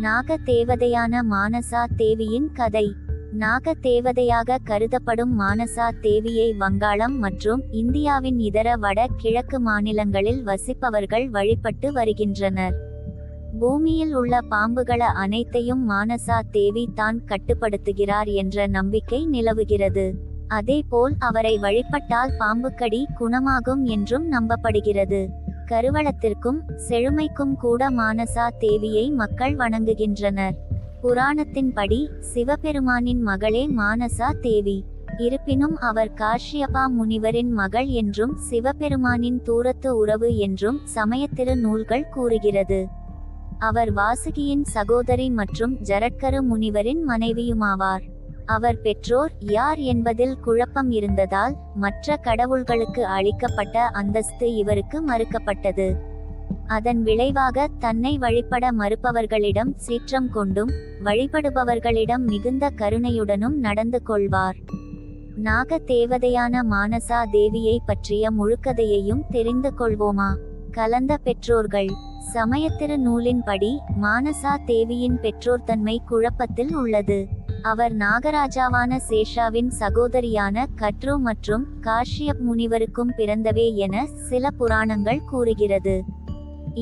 நாக தேவதையான மானசா தேவியின் கதை. நாக தேவதையாக கருதப்படும் மானசா தேவியை வங்காளம் மற்றும் இந்தியாவின் இதர வட கிழக்கு மாநிலங்களில் வசிப்பவர்கள் வழிபட்டு வருகின்றனர். பூமியில் உள்ள பாம்புகள அனைத்தையும் மானசா தேவி தான் கட்டுப்படுத்துகிறார் என்ற நம்பிக்கை நிலவுகிறது. அதேபோல் அவரை வழிபட்டால் பாம்புக்கடி குணமாகும் என்றும் நம்பப்படுகிறது. கருவளத்திற்கும் செழுமைக்கும் கூட மானசா தேவியை மக்கள் வணங்குகின்றனர். புராணத்தின்படி சிவபெருமானின் மகளே மானசா தேவி. இருப்பினும் அவர் காஷ்யபா முனிவரின் மகள் என்றும் சிவபெருமானின் தூரத்து உறவு என்றும் சமயத்திரு நூல்கள் கூறுகிறது. அவர் வாசுகியின் சகோதரி மற்றும் ஜரட்கரு முனிவரின் மனைவியுமாவார். அவர் பெற்றோர் யார் என்பதில் குழப்பம் இருந்ததால் மற்ற கடவுள்களுக்கு அளிக்கப்பட்ட அந்தஸ்து இவருக்கு மறுக்கப்பட்டது. அதன் விளைவாக தன்னை வழிபட மறுப்பவர்களிடம் சீற்றம் கொண்டும் வழிபடுபவர்களிடம் மிகுந்த கருணையுடனும் நடந்து கொள்வார். நாக தேவதையான மானசா தேவியை பற்றிய முழுக்கதையையும் தெரிந்து கொள்வோமா? கலந்த பெற்றோர்கள். சமயத்திரு நூலின்படி மானசா தேவியின் பெற்றோர்தன்மை குழப்பத்தில் உள்ளது. அவர் நாகராஜாவான சேஷாவின் சகோதரியான கட்ரு மற்றும் காஷ்யப் முனிவருக்கும் பிறந்தவே என சில புராணங்கள் கூறுகிறது.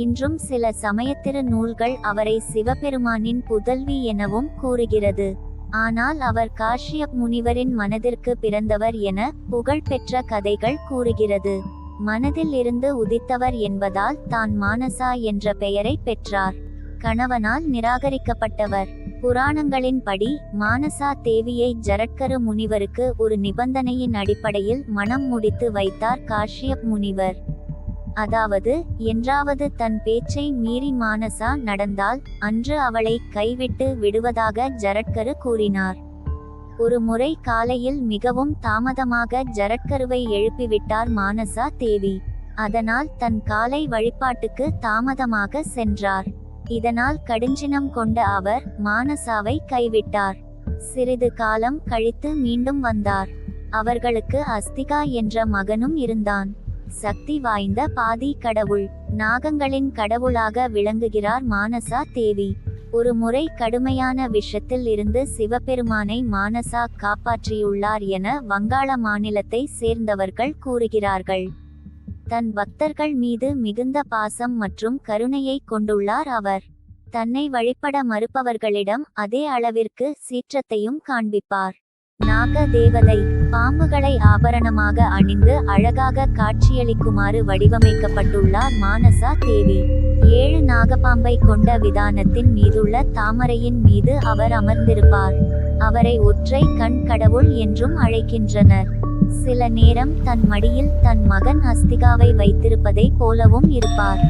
இன்றும் சில சமயத்திரு நூல்கள் அவரை சிவபெருமானின் புதல்வி எனவும் கூறுகிறது. ஆனால் அவர் காஷ்யப் முனிவரின் மனதிற்கு பிறந்தவர் என புகழ்பெற்ற கதைகள் கூறுகிறது. மனதில் இருந்து உதித்தவர் என்பதால் தான் மானசா என்ற பெயரை பெற்றார். கணவனால் நிராகரிக்கப்பட்டவர். புராணங்களின்படி மானசா தேவியை ஜரட்கரு முனிவருக்கு ஒரு நிபந்தனையின் அடிப்படையில் மனம் முடித்து வைத்தார் காஷ்யப் முனிவர். அதாவது என்றாவது தன் பேச்சை மீறி மானசா நடந்தால் அன்று அவளை கைவிட்டு விடுவதாக ஜரட்கரு கூறினார். ஒரு முறை காலையில் மிகவும் தாமதமாக ஜரட்கருவை எழுப்பிவிட்டார் மானசா தேவி. அதனால் தன் காலை வழிபாட்டுக்கு தாமதமாக சென்றார். இதனால் கடுஞ்சினம் கொண்ட அவர் மானசாவை கைவிட்டார். சிறிது காலம் கழித்து மீண்டும் வந்தார். அவர்களுக்கு அஸ்திகா என்ற மகனும் இருந்தான். சக்தி வாய்ந்த பாதி கடவுள், நாகங்களின் கடவுளாக விளங்குகிறார் மானசா தேவி. ஒரு முறை கடுமையான விஷத்தில் இருந்து சிவபெருமானை மானசா காப்பாற்றியுள்ளார் என வங்காள மாநிலத்தை சேர்ந்தவர்கள் கூறுகிறார்கள். தன் பக்தர்கள் மீது மிகுந்த பாசம் மற்றும் கருணையை கொண்டுள்ளார் அவர். தன்னை வழிபட மறுப்பவர்களிடம் அதே அளவிற்கு சீற்றத்தையும் காண்பிப்பார். நாக தேவதை. பாம்புகளை ஆபரணமாக அணிந்து அழகாக காட்சியளிக்குமாறு வடிவமைக்கப்பட்டுள்ளார் மானசா தேவி. 7 நாகப்பாம்பை கொண்ட விதானத்தின் மீதுள்ள தாமரையின் மீது அவர் அமர்ந்திருப்பார். அவரை ஒற்றை கண் கடவுள் என்றும் அழைக்கின்றனர். சில நேரம் தன் மடியில் தன் மகன் அஸ்திகாவை வைத்திருப்பதை போலவும் இருப்பார்.